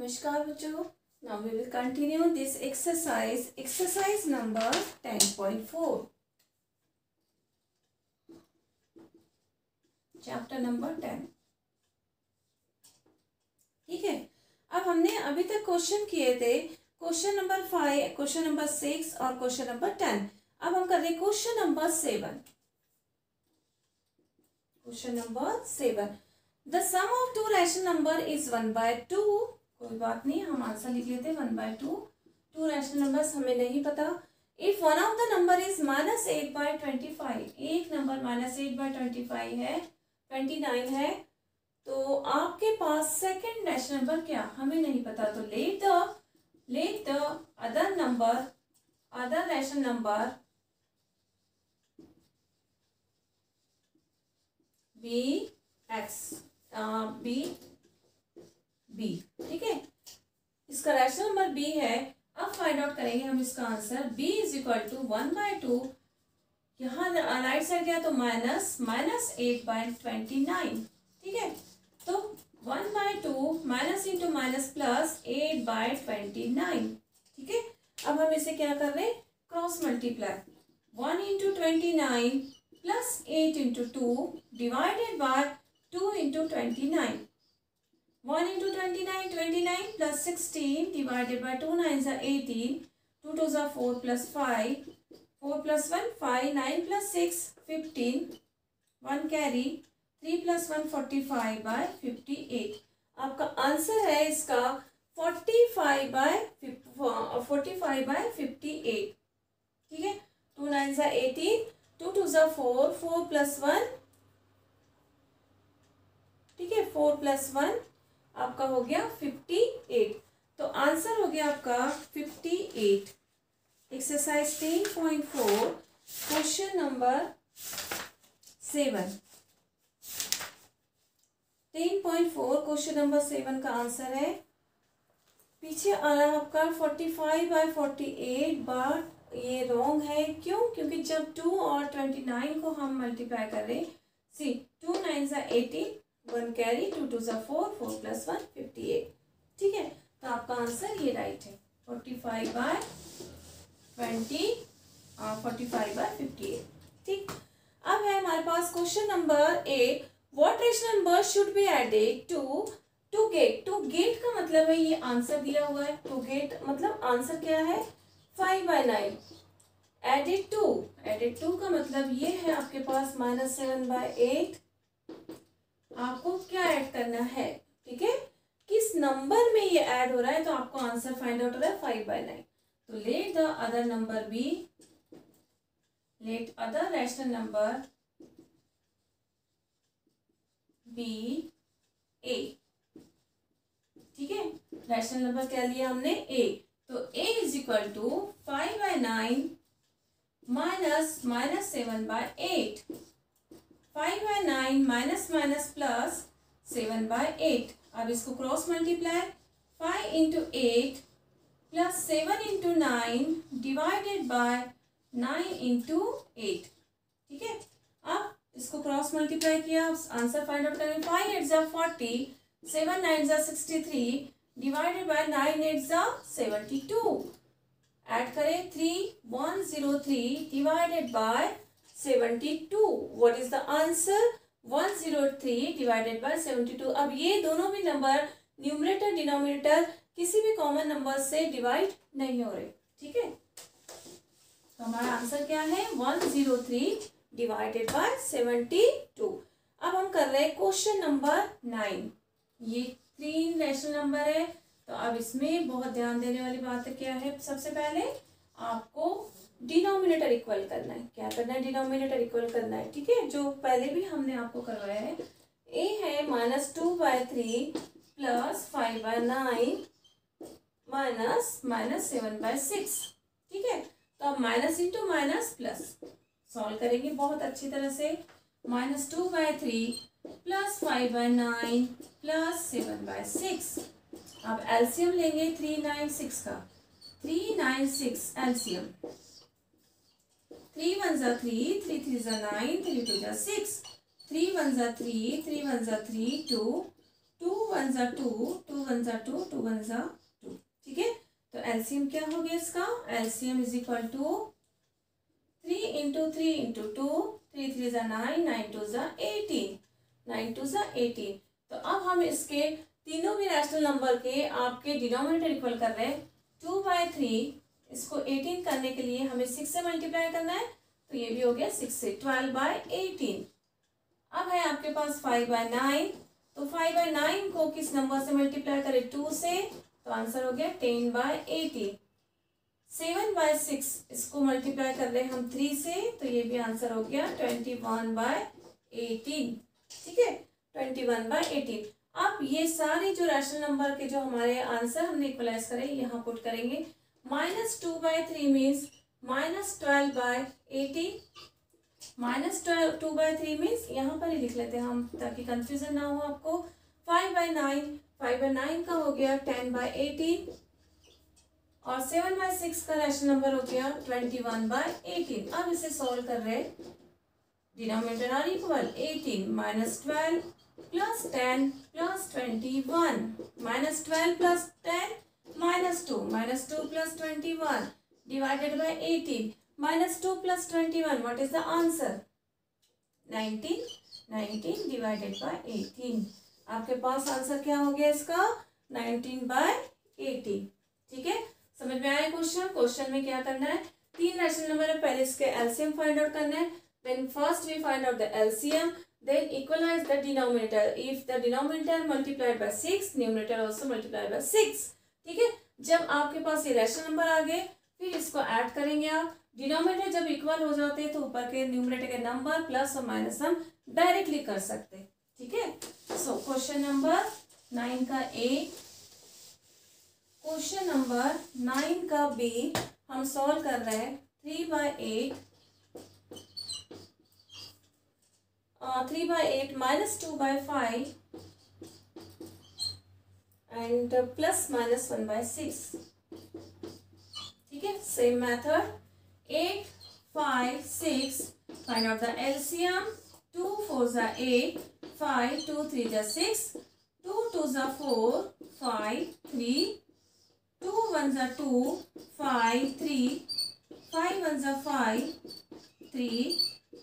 नमस्कार बच्चों, now we will continue this exercise number 10.4, chapter number 10। ठीक है, अब हमने अभी तक क्वेश्चन किए थे क्वेश्चन नंबर 5, क्वेश्चन नंबर 6 और क्वेश्चन नंबर 10। अब हम कर रहे हैं question number 7। Question number 7, the sum of two rational number is 1/2। कोई बात नहीं, हम आंसर लिख लेते हैं 1/2। टू रैशनल नंबर्स हमें नहीं पता। If one of the number is -8/25, एक नंबर -8/25 है, 29 है, तो आपके पास सेकंड रैशनल नंबर क्या हमें नहीं पता। तो let the other rational number be. ठीक है, इसका रैशनल नंबर बी है। अब फाइंड आउट करेंगे हम इसका answer. b is equal to 1/2, यहाँ राइट साइड गया तो -8/29। ठीक है, तो 1/2 माइनस इंटू माइनस प्लस 8/29। ठीक है, अब हम इसे क्या कर रहे हैं, cross multiply. 1 into 29 plus 8 into 2 divided by 2 into 29। 1 into 29, 29 plus 16 divided by 2 9s are 18, 2 2s are 4 plus 5, 4 plus 1 5, 9 plus 6 15, 1 carry, 3 plus 1 45/58। आपका आंसर है इसका 45/58। ठीक है, 2 9s are 18, 2 2s are 4, 4 plus 1, ठीक है, 4 plus 1 आपका हो गया 58। तो आंसर हो गया आपका 58। Exercise 10.4 question number 7। 10.4 question number 7 का आंसर है, पीछे आ रहा है आपका 45/48, बट ये रॉन्ग है। क्यों? क्योंकि जब 2 और 29 को हम मल्टीप्लाई कर रहे हैं, सी 2 9s are 18, 1 carry, 2 2s are 4, 4 plus 1 58। ठीक है, तो आपका आंसर ये राइट है, 45/58। ठीक, अब है हमारे पास question number 8। What rational number should be added to get. To get का मतलब है, ये आंसर दिया हुआ है। टू गेट मतलब आंसर क्या है, 5/9। एडेड टू का मतलब ये है आपके पास -7/8। आपको क्या ऐड करना है, ठीक है, किस नंबर में ये ऐड हो रहा है, तो आपको आंसर फाइंड आउट हो रहा है 5/9। तो let the other number be, let other rational number be A. ठीक है, रैशनल नंबर क्या लिया हमने, ए। तो a is equal to 5/9 minus -7/8। 5/9 minus minus plus 7/8। अब इसको cross multiply, 5 into 8 plus 7 into 9 divided by 9 into 8। ठीक है, अब इसको क्रॉस मल्टीप्लाई किया, आंसर फाइंड आउट करेंगे। 5 8s are 40, 7 9s are 63 divided by 9 8s are 72। Add करें, 3103 divided by 72। What is the answer, 103 divided by 72। अब ये दोनों भी नंबर न्यूमरेटर डिनोमिनेटर किसी भी कॉमन नंबर से डिवाइड नहीं हो रहे। ठीक है, तो हमारा आंसर क्या है, 103 डिवाइडेड बाय 72। अब हम कर रहे हैं क्वेश्चन नंबर 9। ये 3 रैशनल नंबर है, तो अब इसमें बहुत ध्यान देने वाली बात क्या है, सबसे पहले आपको डिनोमिनेटर इक्वल करना है। क्या करना है, डिनोमिनेटर इक्वल करना है। ठीक है, जो पहले भी हमने आपको करवाया है। a है -2/3 प्लस 5/9 माइनस -7/6। ठीक है, तो अब minus into minus plus solve करेंगे बहुत अच्छी तरह से। -2/3 प्लस 5/9 प्लस 7/6। अब एलसीएम लेंगे 396 का, 396 LCM. 3 1s are 3, 3 3s are 9, 3 2s are 6, 3 1s are 3, 3 1s are 3, 2, 2 1 जा 2, 2 1 जा 2, 2 1 जा 2, ठीक है। तो एलसीएम क्या हो गया इसका, LCM is equal to 3 into 3 into 2, 3 3 जा 9, 9 2 जा 18, 9 2 जा 18। तो अब हम इसके तीनों भी रैशनल नंबर के आपके डिनोमिनेटर इक्वल कर रहे हैं। 2/3 इसको 18 करने के लिए हमें 6 से मल्टीप्लाई करना है, तो ये भी हो गया 6 से, 12/18। अब है आपके पास 5/9, तो 5/9 को किस नंबर से मल्टीप्लाई करें, 2 से, तो आंसर हो गया 10/18। 7/6 इसको मल्टीप्लाई कर रहे हैं हम 3 से, तो ये भी आंसर हो गया 21/18, ठीक है, 21/18। अब ये सारे जो रैशनल नंबर के जो हमारे आंसर हमने इक्वलाइज करे यहाँ पुट करेंगे। -2/3 मीन्स -12/18, -2/3 मीन्स यहाँ पर ही लिख लेते हैं हम ताकि कंफ्यूजन ना हो आपको। 5/9 का हो गया 10/18 और 7/6 का रैशनल नंबर हो गया 21/18। अब इसे सॉल्व कर रहे हैं, denominator are equal 18 -12 plus 10 plus 21, -12 plus 10 -2, -2 plus 21 divided by 18, -2 plus 21, what is the answer, 19, 19 divided by 18। आपके पास आंसर क्या हो गया इसका, 19/18, ठीक है। समझ में आया क्वेश्चन। क्वेश्चन में क्या करना है, 3 रैशनल नंबर है, पहले इसके एलसीएम फाइंड आउट करना है, then first we find out the LCM, then equalize the denominator. If the denominator multiplied by 6, numerator also multiplied by 6, ठीक है। जब आपके पास ये रैशनल नंबर आ गए, फिर इसको ऐड करेंगे आप। डिनोमिनेटर जब इक्वल हो जाते हैं तो ऊपर के न्यूमरेटर के नंबर प्लस और माइनस हम डायरेक्टली कर सकते हैं, ठीक है। सो क्वेश्चन नंबर 9 का ए, क्वेश्चन नंबर 9 का बी हम सॉल्व कर रहे हैं। 3/8 3/8 -2/5 and plus minus 1/6, ठीक है। Same method, 8 5 6 find out the LCM. 2 4 जा 8, 5 2 3 जा 6, 2 2 जा 4, 5 3, 2 1 जा 2, 5 3, 5 1 जा 5 3,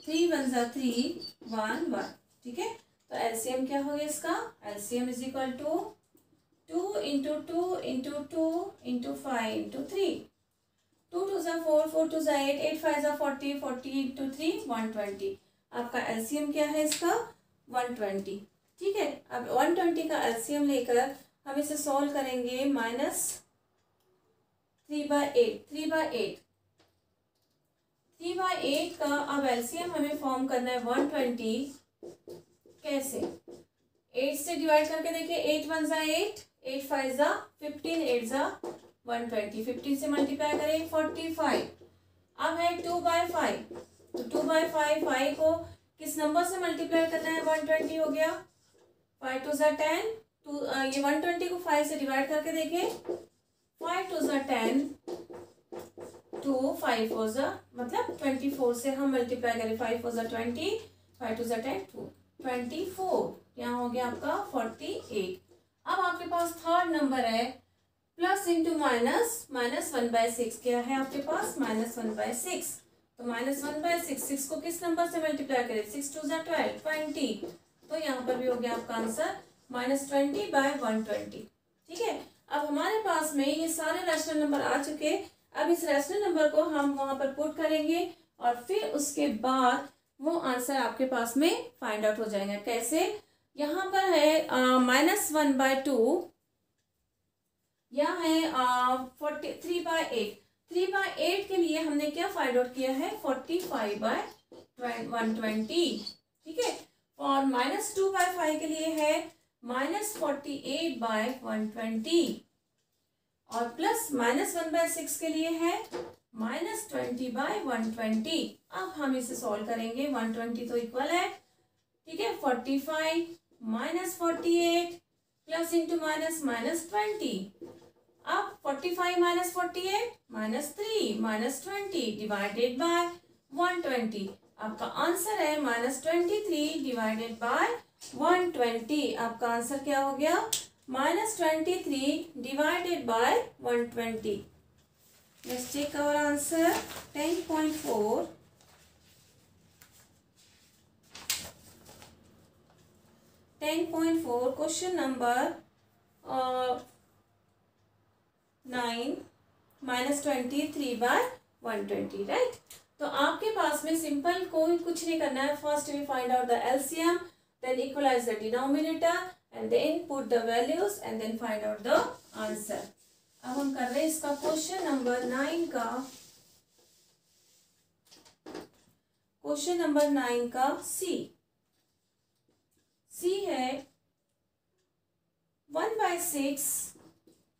3 1 जा 3 1 1, ठीक है। तो एलसीएम क्या हो गया इसका, LCM is equal to 2 into 2 into 2 into 5 into 3, 2 2 जा 4, 4 2 जा 8, 8 5 जा 40, 40 इंटू 3 120। आपका एलसीएम क्या है इसका, 120, ठीक है। अब 120 का एलसीएम लेकर हम इसे सॉल्व करेंगे। -3/8 3/8 का अब एलसीएम हमें फॉर्म करना है 120। कैसे, 8 से डिवाइड करके देखिए, 8 1 जा 8, 8 5 जा 15, 8 जा 120, 15 से मल्टीप्लाई करें 45। अब है 2/5, तो 2/5, 5 को किस नंबर से मल्टीप्लाई करना है, 120 हो गया, 5 2 जा 10, ये 120 को 5 से डिवाइड करके देखिए, 5 2 जा 10, 2 5 4 जा मतलब 24 से हम मल्टीप्लाई करें, 5 4 जा 20, 5 2 जा 10, 24, यहाँ हो गया आपका 48। अब आपके पास थर्ड नंबर है, प्लस इंटू माइनस, -1/6 क्या है आपके पास, -1/6, तो -1/6, 6 को किस नंबर से मल्टीप्लाई करें, 6 2 जा 12, 20, तो यहाँ पर भी हो गया आपका आंसर -20/120, ठीक है। अब हमारे पास में ये सारे रैशनल नंबर आ चुके। अब इस रैशनल नंबर को हम वहां पर पुट करेंगे और फिर उसके बाद वो आंसर आपके पास में फाइंड आउट हो जाएगा। कैसे, यहाँ पर है -1/2, यहाँ है 3/8। 3/8 के लिए हमने क्या फाइंड आउट किया है, 45/120, ठीक है। और -2/5 के लिए है -48/120 और प्लस -1/6 के लिए है -20/120। अब हम इसे सॉल्व करेंगे। 120 तो इक्वल है, ठीक है, 45 -48 प्लस इंटू माइनस -20। अब 45 - 48 -3 -20 डिवाइडेड बाय 120। आपका आंसर है -23 डिवाइडेड बाय 120। आपका आंसर क्या हो गया? -23 divided by 120। Let's take our answer 10.4। 10.4 question number 9 -23/120, right. तो आपके पास में सिंपल कोई कुछ नहीं करना है। First we find out the LCM, then equalise the denominator and then put the values and then find out the answer. अब हम कर रहे हैं इसका क्वेश्चन नंबर 9 का, क्वेश्चन नंबर 9 का सी है 1/6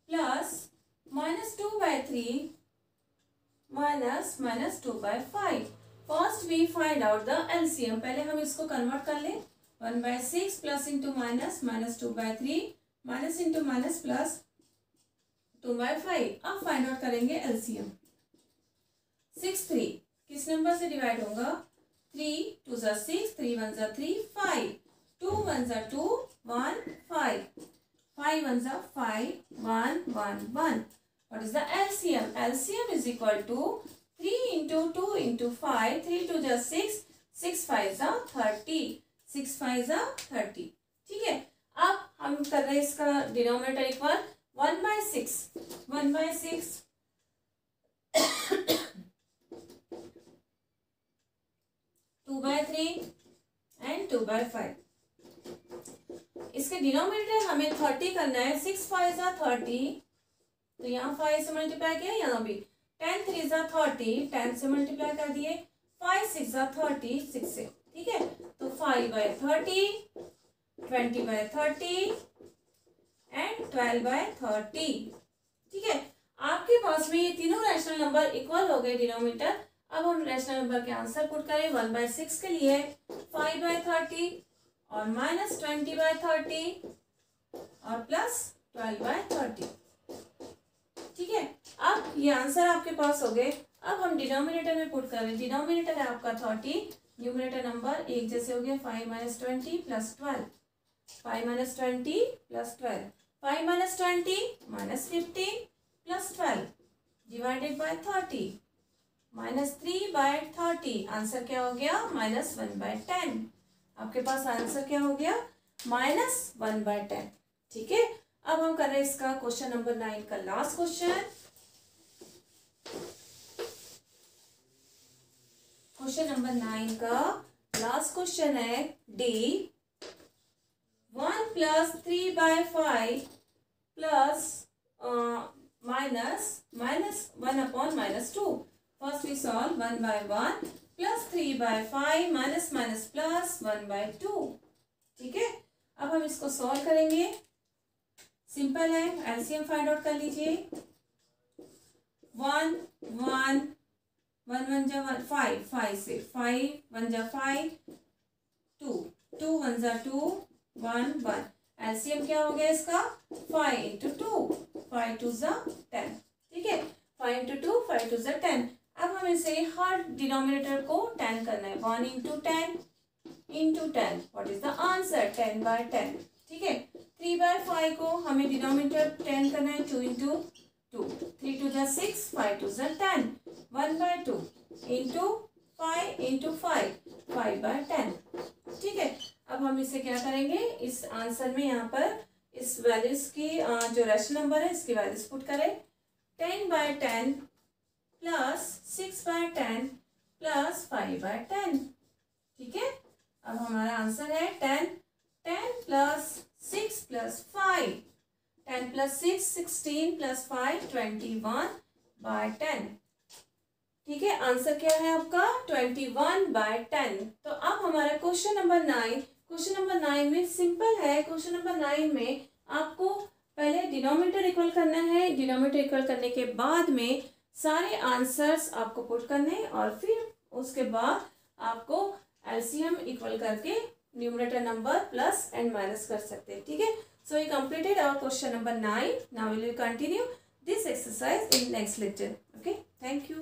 plus -2/3 -2/5। First we find out the LCM. पहले हम इसको कन्वर्ट कर ले। 1/6 plus into minus -2/3 minus into minus plus 2/5। अब फाइंड आउट करेंगे एलसीएम। 6 3 किस नंबर से डिवाइड होगा? 3 2 ज़ा 6, 3 1 ज़ा 3, 5 2 1 ज़ा 2 1 5 5 1 ज़ा 5 1 1 1। What is the LCM? LCM is equal to 3 into 2 into 5, 3 2 ज़ा 6, 6 5 ज़ा 30, 6 5 ज़ा 30। ठीक है, अब हम कर रहे हैं इसका डिनोमिनेटर इक्वल 1/6 2/3 एंड 2/5। इसके डिनोमिनेटर हमें 30 करना है। 6 5 ज़ा 30, तो यहाँ 5 से मल्टीप्लाई किया, यहाँ भी 10 3 ज़ा 30, 10 से मल्टीप्लाई कर दिए। 5 6 ज़ा 30, 6 से। ठीक है, तो 5/30, 20/30 एंड 12/30। ठीक है, आपके पास में ये तीनों रैशनल नंबर इक्वल हो गए डिनोमिनेटर। अब हम रैशनल नंबर के आंसर पुट करें। 1/6 के लिए 5/30 और -20/30 और प्लस 12/30। ठीक है, अब ये आंसर आपके पास हो गए। अब हम डिनोमिनेटर में पुट करें। डिनोमिनेटर है आपका 30, न्यूमरेटर नंबर एक जैसे हो गया। 5 - 20 plus 12, 5 - 20 plus 12, 5 - 20 -15 plus 12 divided by 30, -3/30। Answer क्या हो गया? -1/10। आपके पास आंसर क्या हो गया? -1/10। ठीक है, अब हम कर रहे हैं इसका क्वेश्चन नंबर 9 का लास्ट क्वेश्चन। क्वेश्चन नंबर 9 का लास्ट क्वेश्चन है D 1 + 3/5 plus -1/-2। First we solve 1/1 plus 3/5 minus plus 1/2। ठीक है, अब हम इसको सॉल्व करेंगे। सिंपल है, एलसीएम फाइंड आउट कर लीजिए। 1 1 1 1 जा 1 5 5 से 5 1 जा 5 2 2 1 जा 2 1 1। एलसीएम क्या हो गया इसका? 5 × 2 5 2 जा 10। ठीक है, 5 × 2 5 2 जा 10। अब हमें से हर डिनोमिनेटर को 10 करना है। 1 × 10 × 10। What is the answer? 10/10। ठीक है, 3/5 को हमें डिनोमिनेटर 10 करना है। 2 × 2 3 2 जा 6, 5 2 जा 10, 1/2 × 5 × 5 5/10। ठीक है, अब हम इसे क्या करेंगे? इस आंसर में यहाँ पर इस वैल्यूज की जो रैशनल नंबर है इसकी वैल्यूज पुट करें। 10/10 प्लस 6/10 प्लस 5/10। ठीक है, अब हमारा आंसर है 10 प्लस 6 प्लस 5, 10 प्लस 6 16 प्लस 5 21/10। ठीक है, आंसर क्या है आपका? 21/10। तो अब हमारा क्वेश्चन नंबर 9 में सिंपल है। क्वेश्चन नंबर 9 में आपको पहले डिनोमिनेटर इक्वल करना है। डिनोमिनेटर इक्वल करने के बाद में सारे आंसर्स आपको पुट करने हैं और फिर उसके बाद आपको एलसीएम इक्वल करके numerator number plus and minus कर सकते हैं। ठीक है, so we completed our question number 9। Now we will continue this exercise in next lecture. Okay, thank you.